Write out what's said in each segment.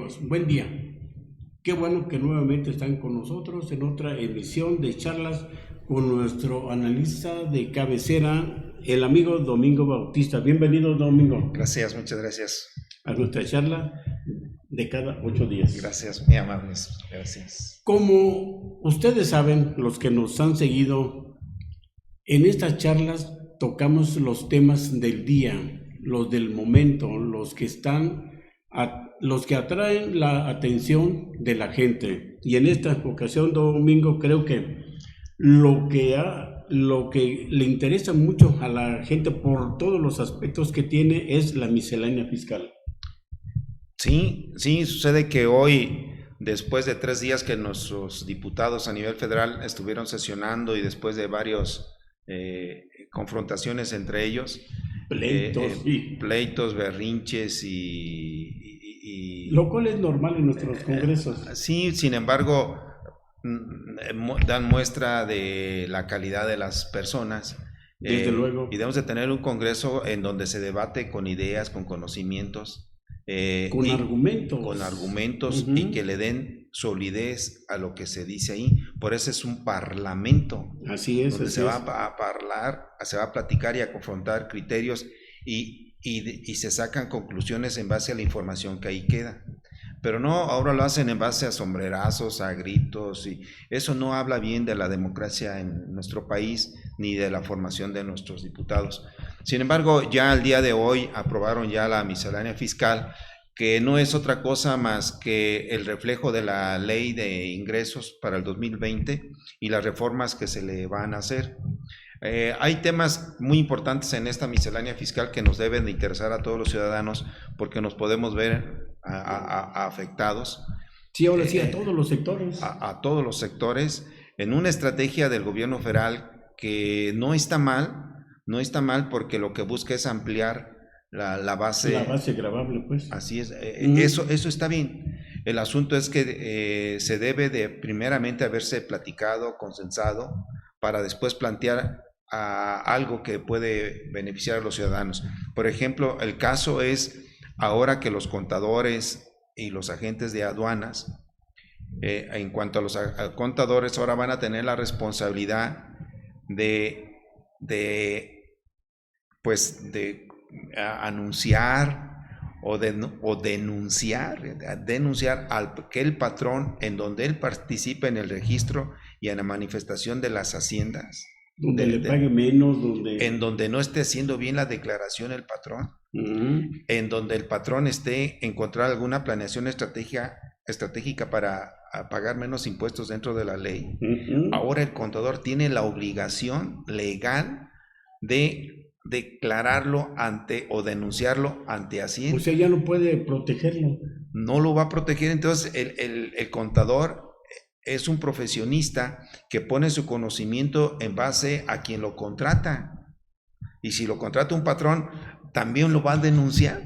amigos, buen día. Qué bueno que nuevamente están con nosotros en otra emisión de charlas con nuestro analista de cabecera, el amigo Domingo Bautista. Bienvenido, Domingo. Gracias, muchas gracias. A nuestra charla de cada 8 días. Gracias, muy amables. Gracias. Como ustedes saben, los que nos han seguido, en estas charlas tocamos los temas del día, los del momento, los que atraen la atención de la gente. Y en esta ocasión, Domingo, creo que lo que le interesa mucho a la gente por todos los aspectos que tiene es la miscelánea fiscal. Sí, sucede que hoy, después de 3 días que nuestros diputados a nivel federal estuvieron sesionando y después de varios confrontaciones entre ellos, pleitos, berrinches y lo cual es normal en nuestros congresos. Sí, sin embargo, dan muestra de la calidad de las personas. Desde luego. Y debemos de tener un congreso en donde se debate con ideas, con conocimientos. Con argumentos. Con argumentos y que le den solidez a lo que se dice ahí. Por eso es un parlamento. Así es. Donde se va a hablar, se va a platicar y a confrontar criterios y se sacan conclusiones en base a la información que ahí queda. Pero no, ahora lo hacen en base a sombrerazos, a gritos, y eso no habla bien de la democracia en nuestro país ni de la formación de nuestros diputados. Sin embargo, ya al día de hoy aprobaron ya la miscelánea fiscal, que no es otra cosa más que el reflejo de la ley de ingresos para el 2020 y las reformas que se le van a hacer. Hay temas muy importantes en esta miscelánea fiscal que nos deben de interesar a todos los ciudadanos porque nos podemos ver afectados. Sí, ahora sí, a todos los sectores. A todos los sectores, en una estrategia del gobierno federal que no está mal porque lo que busca es ampliar la base. La base gravable, pues. Así es, eso está bien. El asunto es que se debe de primeramente haberse platicado, consensado, para después plantear algo que puede beneficiar a los ciudadanos. Por ejemplo, el caso es ahora que los contadores y los agentes de aduanas, en cuanto a los contadores, ahora van a tener la responsabilidad de anunciar o denunciar que el patrón en donde él participe en el registro y en la manifestación de las haciendas, donde le pague menos, en donde no esté haciendo bien la declaración el patrón, en donde el patrón esté encontrar alguna planeación estratégica para pagar menos impuestos dentro de la ley. Ahora el contador tiene la obligación legal de declararlo o denunciarlo ante Hacienda. O sea, ya no puede protegerlo. No lo va a proteger, entonces el contador es un profesionista que pone su conocimiento en base a quien lo contrata. Y si lo contrata un patrón, también lo va a denunciar.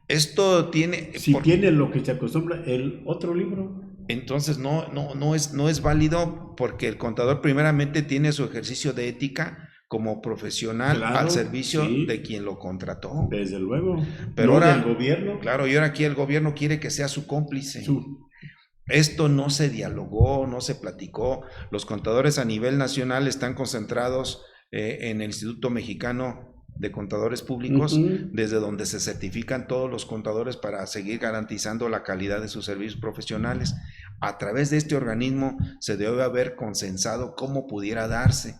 Esto tiene... Si tiene lo que se acostumbra, el otro libro. Entonces no es válido porque el contador primeramente tiene su ejercicio de ética como profesional, claro, al servicio de quien lo contrató. Desde luego. Pero ahora el gobierno. Claro, y ahora aquí el gobierno quiere que sea su cómplice. Esto no se dialogó, no se platicó. Los contadores a nivel nacional están concentrados en el Instituto Mexicano de Contadores Públicos, desde donde se certifican todos los contadores para seguir garantizando la calidad de sus servicios profesionales. A través de este organismo se debe haber consensado cómo pudiera darse,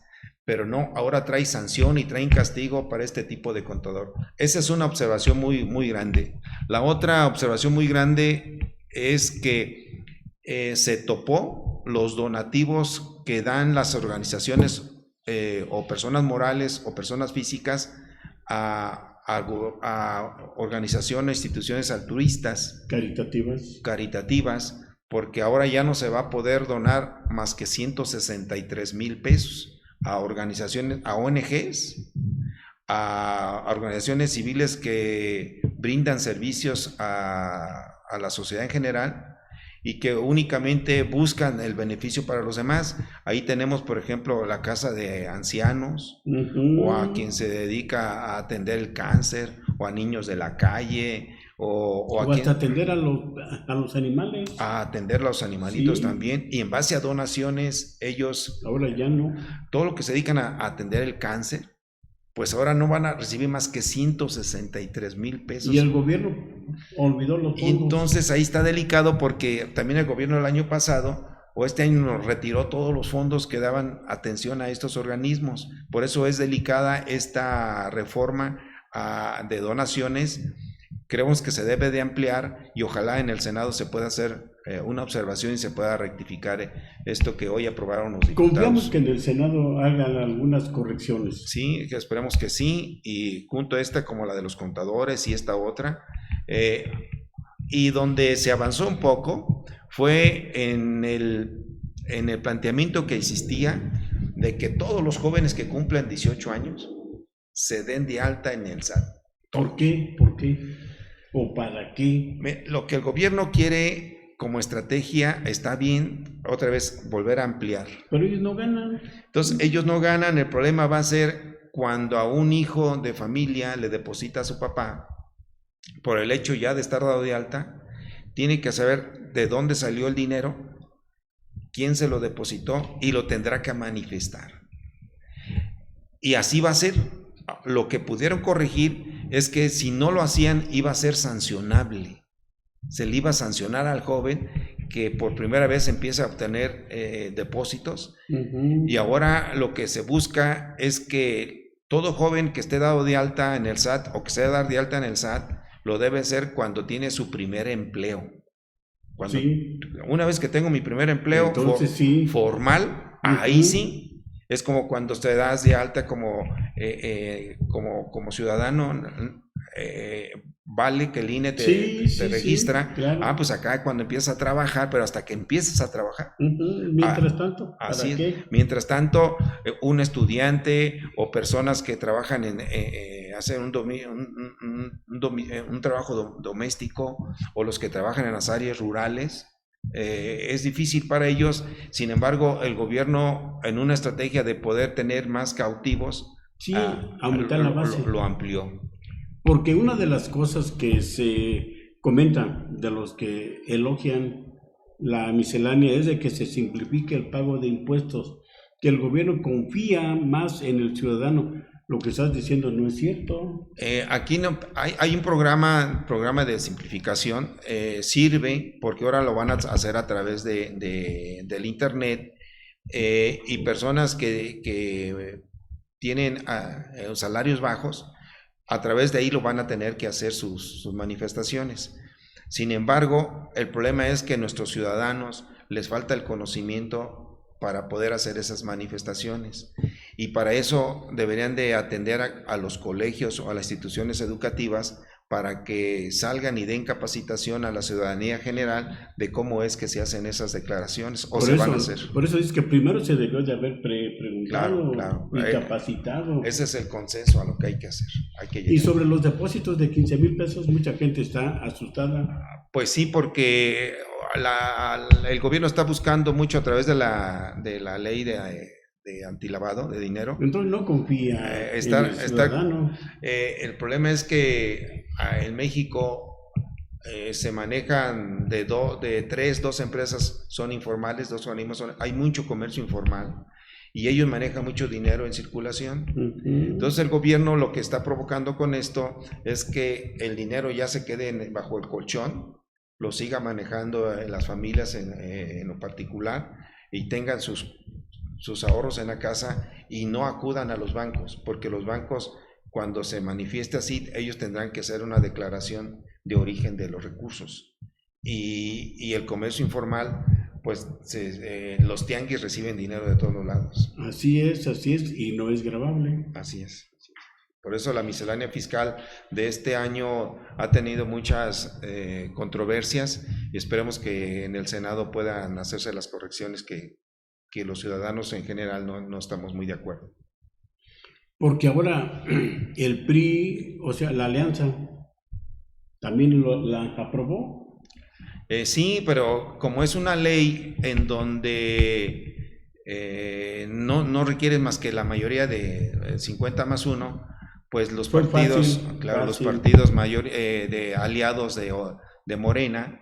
pero no, ahora trae sanción y traen castigo para este tipo de contador. Esa es una observación muy, muy grande. La otra observación muy grande es que se topó los donativos que dan las organizaciones o personas morales o personas físicas a organizaciones, instituciones altruistas, caritativas, porque ahora ya no se va a poder donar más que 163,000 pesos a organizaciones, a ONGs, a organizaciones civiles que brindan servicios a la sociedad en general y que únicamente buscan el beneficio para los demás. Ahí tenemos, por ejemplo, la casa de ancianos, o a quien se dedica a atender el cáncer, o a niños de la calle, o hasta atender a los animales. A atender a los animalitos, sí. También, y en base a donaciones, ellos... Ahora ya no. Todo lo que se dedican a atender el cáncer, pues ahora no van a recibir más que 163,000 pesos. Y el gobierno olvidó los fondos. Y entonces ahí está delicado porque también el gobierno el año pasado o este año nos retiró todos los fondos que daban atención a estos organismos. Por eso es delicada esta reforma de donaciones. Creemos que se debe de ampliar y ojalá en el Senado se pueda hacer una observación y se pueda rectificar esto que hoy aprobaron los diputados. Confiamos que en el Senado hagan algunas correcciones. Sí, que esperemos que sí, y junto a esta como la de los contadores y esta otra, y donde se avanzó un poco fue en el planteamiento que existía de que todos los jóvenes que cumplan 18 años se den de alta en el SAT. ¿Por qué? ¿Por qué? ¿O para qué? Lo que el gobierno quiere como estrategia está bien, otra vez volver a ampliar. Pero ellos no ganan. Entonces ellos no ganan, el problema va a ser cuando a un hijo de familia le deposita a su papá, por el hecho ya de estar dado de alta, tiene que saber de dónde salió el dinero, quién se lo depositó y lo tendrá que manifestar. Y así va a ser. Lo que pudieron corregir es que si no lo hacían iba a ser sancionable. Se le iba a sancionar al joven que por primera vez empieza a obtener depósitos. Y ahora lo que se busca es que todo joven que esté dado de alta en el SAT o que se debe dar de alta en el SAT lo debe hacer cuando tiene su primer empleo. Cuando, sí. Una vez que tengo mi primer empleo formal, ahí sí. Es como cuando te das de alta como ciudadano, vale que el INE te registra. Sí, claro. Pues acá cuando empiezas a trabajar, pero hasta que empiezas a trabajar. Mientras tanto, así es. Mientras tanto, un estudiante o personas que trabajan en hacen un trabajo doméstico o los que trabajan en las áreas rurales, es difícil para ellos. Sin embargo, el gobierno en una estrategia de poder tener más cautivos, aumentar la base. Lo amplió. Porque una de las cosas que se comenta de los que elogian la miscelánea es de que se simplifique el pago de impuestos, que el gobierno confía más en el ciudadano. Lo que estás diciendo no es cierto. Aquí no, hay un programa de simplificación, sirve porque ahora lo van a hacer a través del internet, y personas que tienen salarios bajos, a través de ahí lo van a tener que hacer sus manifestaciones. Sin embargo, el problema es que a nuestros ciudadanos les falta el conocimiento para poder hacer esas manifestaciones, y para eso deberían de atender a los colegios o a las instituciones educativas para que salgan y den capacitación a la ciudadanía general de cómo es que se hacen esas declaraciones van a hacer. Por eso es que primero se debió de haber preguntado y capacitado. Ese es el consenso a lo que hay que hacer. Y sobre los depósitos de 15,000 pesos, mucha gente está asustada. Pues sí, porque el gobierno está buscando mucho a través de la ley de antilavado de dinero. Entonces no confía en el ciudadano. El problema es que en México se manejan de 2 empresas son informales, 2 organismos hay mucho comercio informal y ellos manejan mucho dinero en circulación. Entonces el gobierno lo que está provocando con esto es que el dinero ya se quede bajo el colchón, lo siga manejando las familias en lo particular y tengan sus ahorros en la casa y no acudan a los bancos, porque los bancos, cuando se manifieste así, ellos tendrán que hacer una declaración de origen de los recursos. Y el comercio informal, pues los tianguis reciben dinero de todos los lados. Así es, y no es gravable. Así es. Por eso la miscelánea fiscal de este año ha tenido muchas controversias y esperemos que en el Senado puedan hacerse las correcciones que los ciudadanos en general no estamos muy de acuerdo. Porque ahora el PRI, o sea, la alianza, ¿también la aprobó? Sí, pero como es una ley en donde no requiere más que la mayoría de 50 más 1, pues los Fue partidos, fácil, claro, fácil. los partidos de aliados de Morena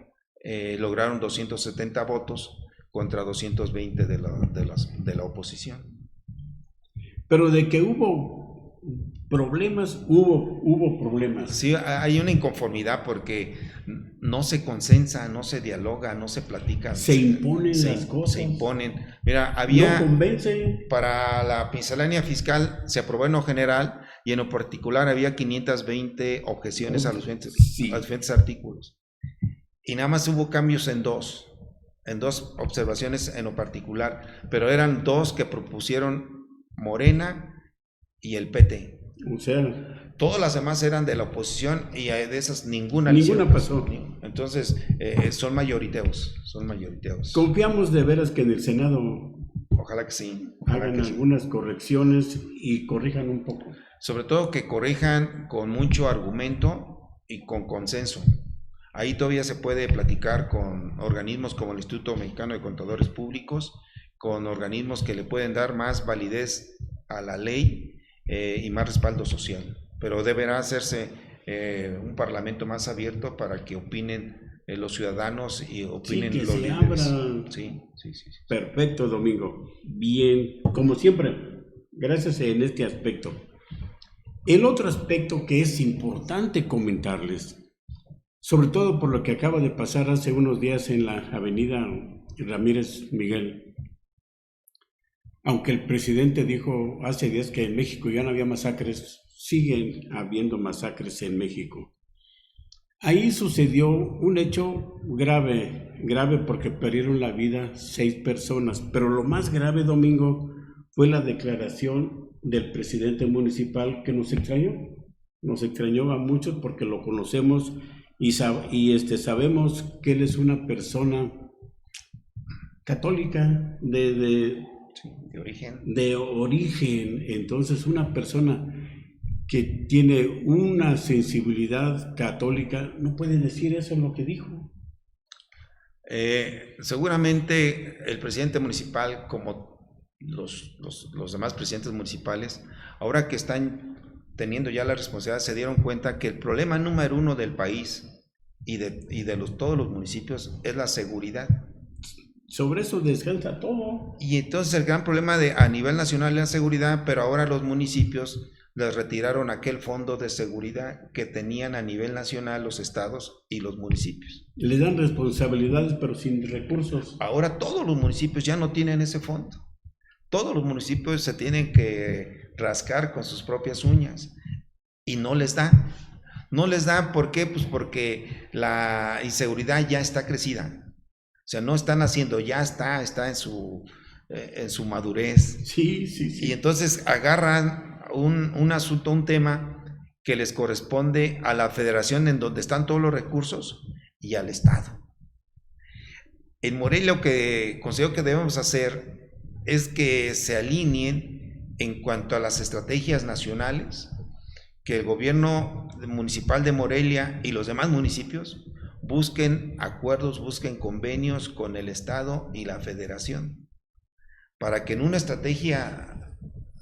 lograron 270 votos contra 220 de la oposición. Pero de que hubo problemas, hubo problemas. Sí, hay una inconformidad porque no se consensa, no se dialoga, no se platica. Se imponen las cosas. Se imponen. Mira, había... No convencen. Para la miscelánea fiscal se aprobó en lo general y en lo particular había 520 objeciones a los diferentes artículos. Y nada más hubo cambios en dos observaciones en lo particular, pero eran dos que propusieron Morena y el PT. O sea, todas las demás eran de la oposición y de esas ninguna pasó. Entonces, son mayoriteos. Confiamos de veras que en el Senado ojalá que sí. Hagan algunas correcciones y corrijan un poco. Sobre todo que corrijan con mucho argumento y con consenso. Ahí todavía se puede platicar con organismos como el Instituto Mexicano de Contadores Públicos, con organismos que le pueden dar más validez a la ley y más respaldo social. Pero deberá hacerse un parlamento más abierto para que opinen los ciudadanos y opinen sí, que los se líderes. Abra. Sí. Perfecto, Domingo. Bien, como siempre, gracias en este aspecto. El otro aspecto que es importante comentarles, sobre todo por lo que acaba de pasar hace unos días en la avenida Ramírez Miguel, aunque el presidente dijo hace días que en México ya no había masacres, siguen habiendo masacres en México. Ahí sucedió un hecho grave porque perdieron la vida 6 personas, pero lo más grave, Domingo, fue la declaración del presidente municipal que nos extrañó a muchos porque lo conocemos y sabemos que él es una persona católica de origen, entonces una persona que tiene una sensibilidad católica, no puede decir eso en lo que dijo. Seguramente el presidente municipal, como los demás presidentes municipales, ahora que están teniendo ya la responsabilidad, se dieron cuenta que el problema número uno del país y de todos los municipios es la seguridad. Sobre eso descansa todo. Y entonces el gran problema a nivel nacional es la seguridad, pero ahora los municipios les retiraron aquel fondo de seguridad que tenían a nivel nacional los estados y los municipios. Le dan responsabilidades pero sin recursos. Ahora todos los municipios ya no tienen ese fondo. Todos los municipios se tienen que rascar con sus propias uñas y no les da. No les da, ¿por qué? Pues porque la inseguridad ya está crecida. O sea, no están haciendo, ya está en su madurez. Sí. Y entonces agarran un asunto, un tema que les corresponde a la federación en donde están todos los recursos y al estado. En Morelia lo que considero que debemos hacer es que se alineen en cuanto a las estrategias nacionales, que el gobierno municipal de Morelia y los demás municipios busquen acuerdos, busquen convenios con el estado y la federación, para que en una estrategia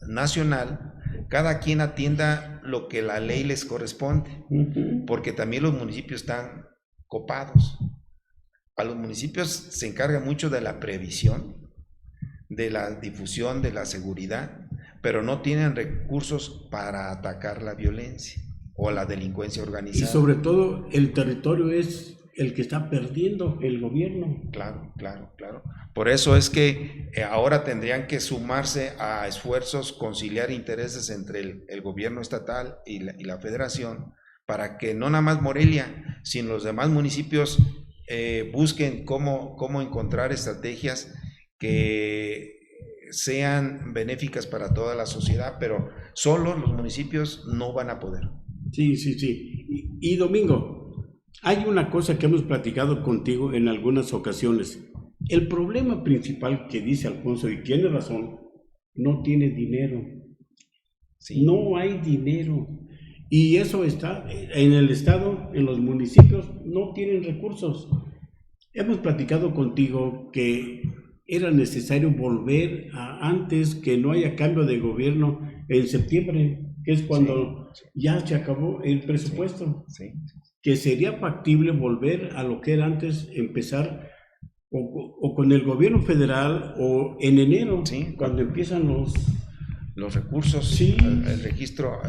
nacional cada quien atienda lo que la ley les corresponde, porque también los municipios están copados. A los municipios se encarga mucho de la previsión, de la difusión, de la seguridad, pero no tienen recursos para atacar la violencia o la delincuencia organizada. Y sobre todo el territorio es el que está perdiendo el gobierno. Claro. Por eso es que ahora tendrían que sumarse a esfuerzos, conciliar intereses entre el gobierno estatal y la federación, para que no nada más Morelia, sino los demás municipios busquen cómo encontrar estrategias que sean benéficas para toda la sociedad, pero solo los municipios no van a poder. Sí. Y Domingo, hay una cosa que hemos platicado contigo en algunas ocasiones. El problema principal que dice Alfonso, y tiene razón, no tiene dinero. Sí. No hay dinero. Y eso está en el estado, en los municipios, no tienen recursos. Hemos platicado contigo que era necesario volver a antes que no haya cambio de gobierno en septiembre, que es cuando ya se acabó el presupuesto, que sería factible volver a lo que era antes, empezar o con el gobierno federal o en enero, cuando empiezan los recursos, el registro,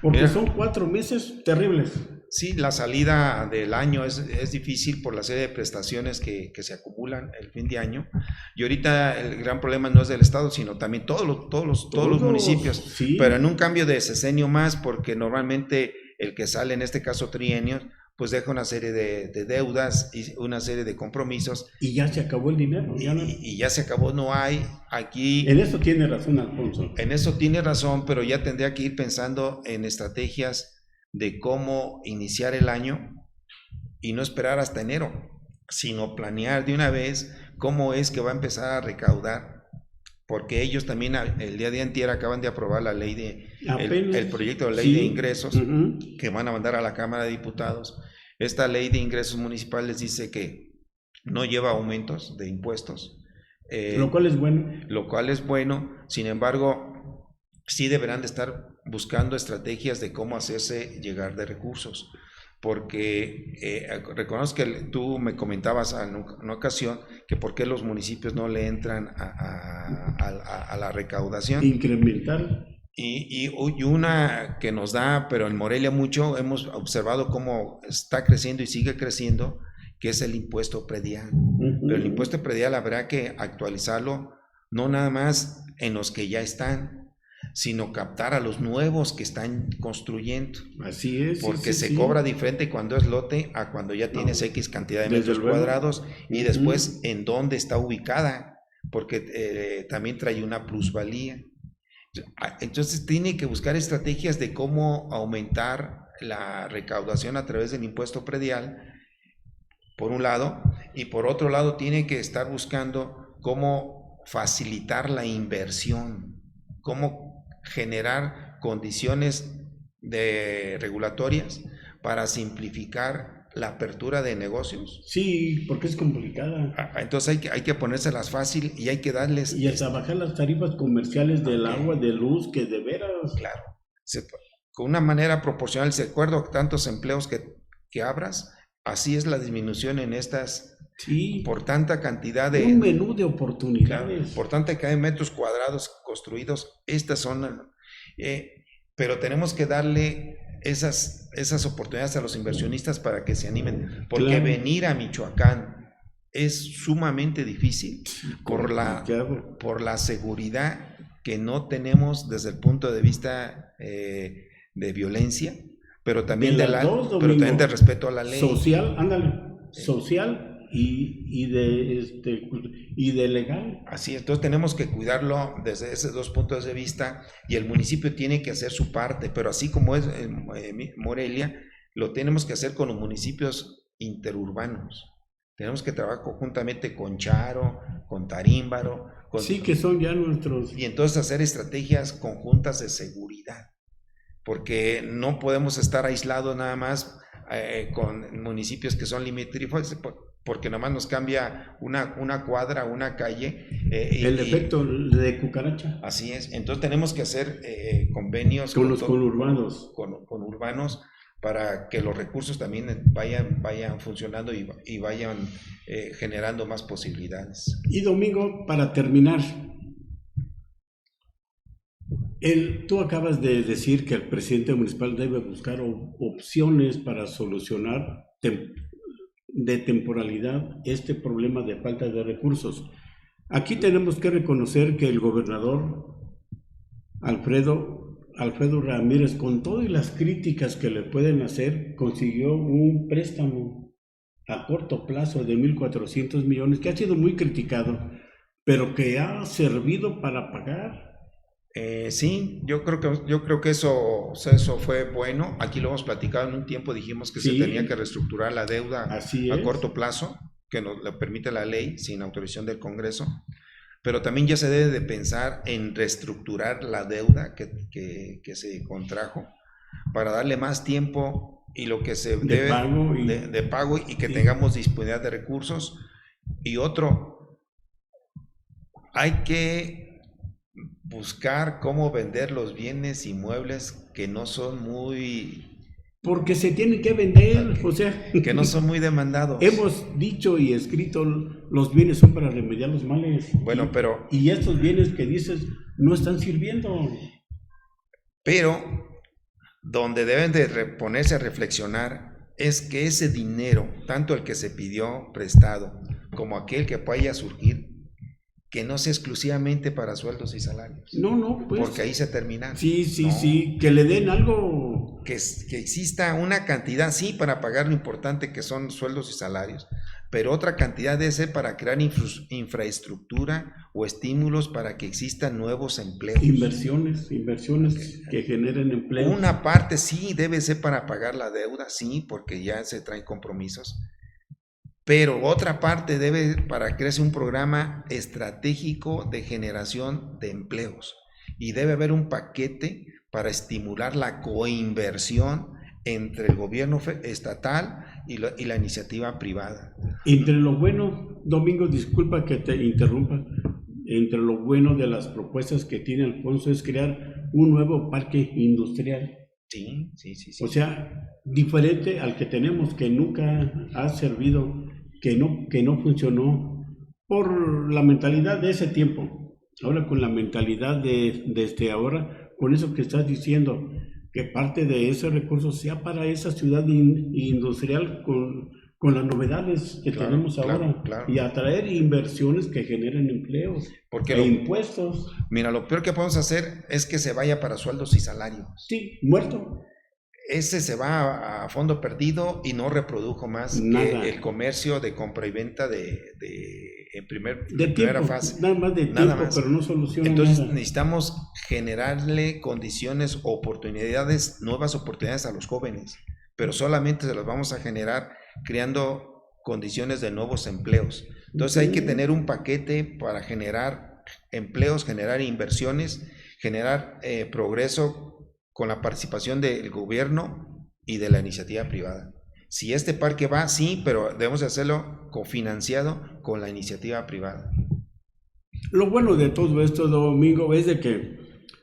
porque mira, son 4 meses terribles. Sí, la salida del año es difícil por la serie de prestaciones que se acumulan el fin de año, y ahorita el gran problema no es del Estado, sino también todos los municipios, pero en un cambio de sexenio más, porque normalmente el que sale, en este caso trienios, pues deja una serie de deudas y una serie de compromisos. Y ya se acabó el dinero. Y ya se acabó, no hay aquí... En eso tiene razón, Alfonso. En eso tiene razón, pero ya tendría que ir pensando en estrategias de cómo iniciar el año y no esperar hasta enero, sino planear de una vez cómo es que va a empezar a recaudar, porque ellos también el día de antier acaban de aprobar la ley el proyecto de ley de ingresos que van a mandar a la Cámara de Diputados. Esta ley de ingresos municipales dice que no lleva aumentos de impuestos. Lo cual es bueno. Lo cual es bueno, sin embargo, sí deberán de estar buscando estrategias de cómo hacerse llegar de recursos, porque reconozco que tú me comentabas en una ocasión que por qué los municipios no le entran a la recaudación. Incrementar. Y una que nos da, pero en Morelia mucho, hemos observado cómo está creciendo y sigue creciendo, que es el impuesto predial. Pero el impuesto predial habrá que actualizarlo, no nada más en los que ya están, sino captar a los nuevos que están construyendo. Así es. Porque se cobra diferente cuando es lote a cuando ya tienes X cantidad de metros cuadrados, y después en dónde está ubicada, porque también trae una plusvalía. Entonces tiene que buscar estrategias de cómo aumentar la recaudación a través del impuesto predial, por un lado, y por otro lado tiene que estar buscando cómo facilitar la inversión, cómo generar condiciones regulatorias para simplificar la apertura de negocios. Sí, porque es complicada. Entonces hay que ponérselas fácil y hay que darles... Y hasta bajar las tarifas comerciales del agua, de luz, que de veras... Claro, con una manera proporcional, de acuerdo a tantos empleos que abras, así es la disminución en estas... Sí, por tanta cantidad de... Un menú de oportunidades. Claro, por tanta cantidad de metros cuadrados construidos, estas son... pero tenemos que darle esas oportunidades a los inversionistas para que se animen, porque venir a Michoacán es sumamente difícil por la seguridad que no tenemos desde el punto de vista de violencia, pero también también de respeto a la ley. Social, social y de legal. Así, entonces tenemos que cuidarlo desde esos dos puntos de vista, y el municipio tiene que hacer su parte, pero así como es Morelia, lo tenemos que hacer con los municipios interurbanos. Tenemos que trabajar conjuntamente con Charo, con Tarímbaro. Que son ya nuestros... Y entonces hacer estrategias conjuntas de seguridad, porque no podemos estar aislados nada más con municipios que son limítrofes, porque nomás nos cambia una cuadra, una calle. El efecto de cucaracha. Así es. Entonces tenemos que hacer convenios con los conurbanos. Con urbanos, para que los recursos también vayan funcionando y vayan generando más posibilidades. Y Domingo, para terminar, tú acabas de decir que el presidente municipal debe buscar opciones para solucionar de temporalidad este problema de falta de recursos. Aquí tenemos que reconocer que el gobernador Alfredo Ramírez, con todas las críticas que le pueden hacer, consiguió un préstamo a corto plazo de 1,400 millones, que ha sido muy criticado, pero que ha servido para pagar. Sí, yo creo que eso fue bueno. Aquí lo hemos platicado en un tiempo, dijimos que se tenía que reestructurar la deuda a corto plazo, que nos lo permite la ley sin autorización del Congreso, pero también ya se debe de pensar en reestructurar la deuda que se contrajo para darle más tiempo y lo que se debe de pago y que tengamos disponibilidad de recursos. Y otro, hay que buscar cómo vender los bienes inmuebles que no son muy... Porque se tienen que vender, o sea... Que no son muy demandados. Hemos dicho y escrito, los bienes son para remediar los males. Bueno, pero... Y estos bienes que dices no están sirviendo. Pero donde deben de ponerse a reflexionar es que ese dinero, tanto el que se pidió prestado como aquel que vaya a surgir, que no sea exclusivamente para sueldos y salarios. No, pues. Porque ahí se terminan. Sí, que le den algo. Que exista una cantidad, sí, para pagar lo importante que son sueldos y salarios, pero otra cantidad debe ser para crear infraestructura o estímulos para que existan nuevos empleos. Inversiones que generen empleo. Una parte sí debe ser para pagar la deuda, sí, porque ya se traen compromisos. Pero otra parte debe para crearse un programa estratégico de generación de empleos y debe haber un paquete para estimular la coinversión entre el gobierno estatal y la iniciativa privada. Entre lo bueno, Domingo, disculpa que te interrumpa, entre lo bueno de las propuestas que tiene Alfonso es crear un nuevo parque industrial. Sí. O sea, diferente al que tenemos, que nunca ha servido, que no funcionó por la mentalidad de ese tiempo. Ahora con la mentalidad desde ahora, con eso que estás diciendo, que parte de ese recurso sea para esa ciudad industrial con las novedades que tenemos ahora, claro. Y atraer inversiones que generen empleos e impuestos. Mira, lo peor que podemos hacer es que se vaya para sueldos y salarios. Sí, muerto. Ese se va a fondo perdido y no reprodujo más que el comercio de compra y venta en primera fase. Nada más de tiempo, pero no soluciona Entonces nada. necesitamos generarle condiciones, nuevas oportunidades a los jóvenes, pero solamente se las vamos a generar creando condiciones de nuevos empleos. Entonces hay que tener un paquete para generar empleos, generar inversiones, generar progreso con la participación del gobierno y de la iniciativa privada. Si este parque va, sí, pero debemos de hacerlo cofinanciado con la iniciativa privada. Lo bueno de todo esto, Domingo, es de que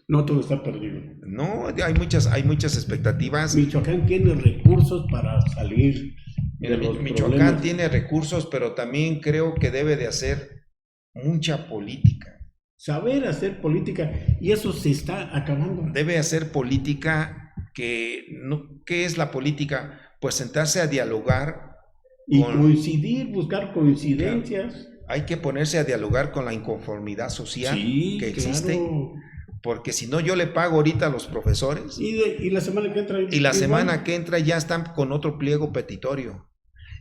no todo está perdido. No, hay muchas expectativas. Michoacán tiene recursos para salir de los Michoacán problemas. tiene recursos, pero también creo que debe de hacer mucha política. Saber hacer política, y eso se está acabando. Debe hacer política ¿qué es la política? Pues sentarse a dialogar. Y coincidir, buscar coincidencias. Claro, hay que ponerse a dialogar con la inconformidad social que existe. Claro. Porque si no, yo le pago ahorita a los profesores. Y la semana que entra. Y la semana que entra ya están con otro pliego petitorio.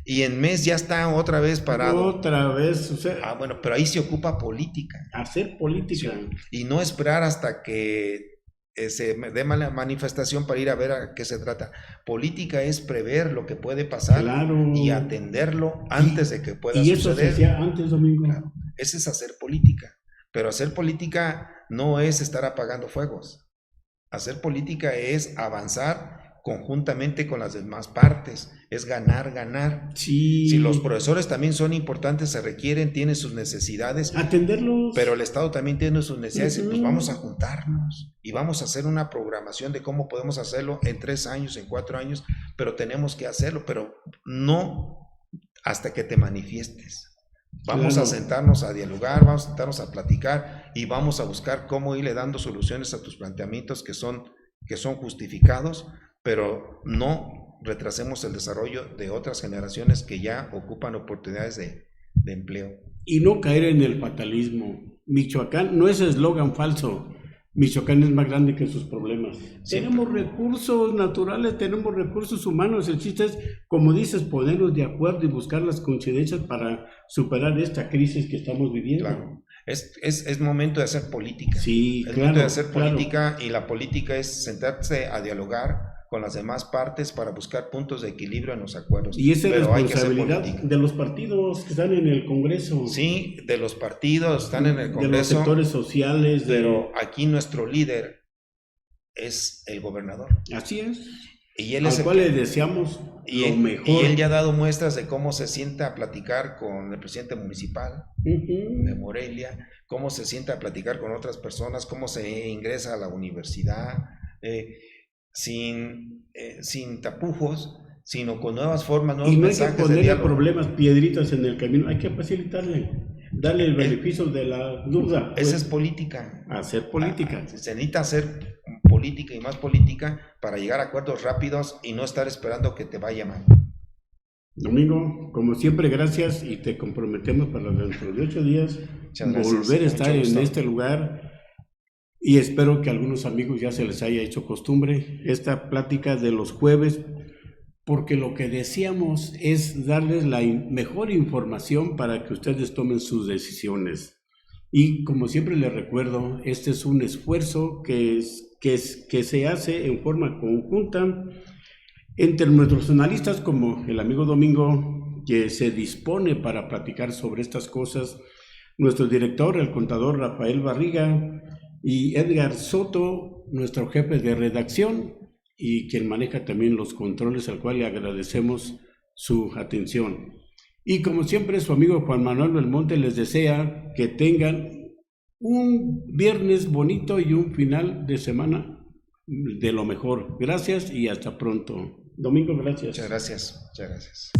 Y en mes ya está otra vez parado. Otra vez, o sea. Bueno, pero ahí se ocupa política. Hacer política. Sí. Y no esperar hasta que se dé mala manifestación para ir a ver a qué se trata. Política es prever lo que puede pasar, claro, y atenderlo antes de que pueda suceder. Y eso se hacía antes, Domingo. Claro, ese es hacer política. Pero hacer política no es estar apagando fuegos. Hacer política es avanzar conjuntamente con las demás partes, es ganar. Sí. Si los profesores también son importantes, se requieren, tienen sus necesidades, atenderlos, pero el Estado también tiene sus necesidades. Pues vamos a juntarnos y vamos a hacer una programación de cómo podemos hacerlo en 3 años, en 4 años, pero tenemos que hacerlo, pero no hasta que te manifiestes. Vamos a sentarnos a dialogar, vamos a sentarnos a platicar y vamos a buscar cómo irle dando soluciones a tus planteamientos que son justificados, pero no retrasemos el desarrollo de otras generaciones que ya ocupan oportunidades de empleo. Y no caer en el fatalismo. Michoacán no es eslogan falso. Michoacán es más grande que sus problemas. Siempre. Tenemos recursos naturales, tenemos recursos humanos. El chiste es, como dices, ponernos de acuerdo y buscar las coincidencias para superar esta crisis que estamos viviendo. Claro. Es momento de hacer política. Sí, es momento de hacer política, y la política es sentarse a dialogar con las demás partes para buscar puntos de equilibrio en los acuerdos. Y esa es responsabilidad de los partidos que están en el Congreso. Sí, de los partidos están en el Congreso. De los sectores sociales. Pero aquí nuestro líder es el gobernador. Así es. Y él al cual le deseamos lo mejor. Y él ya ha dado muestras de cómo se sienta a platicar con el presidente municipal de Morelia, cómo se sienta a platicar con otras personas, cómo se ingresa a la universidad, sin tapujos, sino con nuevas formas, nuevos mensajes. Y no hay que ponerle problemas, piedritas en el camino, hay que facilitarle, darle el beneficio de la duda. Esa es política. Hacer política. Se necesita hacer política y más política para llegar a acuerdos rápidos y no estar esperando que te vaya mal. Domingo, como siempre, gracias, y te comprometemos para dentro de 8 días volver a estar en este lugar, y espero que a algunos amigos ya se les haya hecho costumbre esta plática de los jueves, porque lo que deseamos es darles la mejor información para que ustedes tomen sus decisiones. Y como siempre les recuerdo, este es un esfuerzo que se hace en forma conjunta entre nuestros analistas, como el amigo Domingo, que se dispone para platicar sobre estas cosas, nuestro director, el contador Rafael Barriga, y Edgar Soto, nuestro jefe de redacción, y quien maneja también los controles, al cual le agradecemos su atención. Y como siempre, su amigo Juan Manuel Belmonte les desea que tengan un viernes bonito y un final de semana de lo mejor. Gracias y hasta pronto. Domingo, gracias. Muchas gracias. Muchas gracias.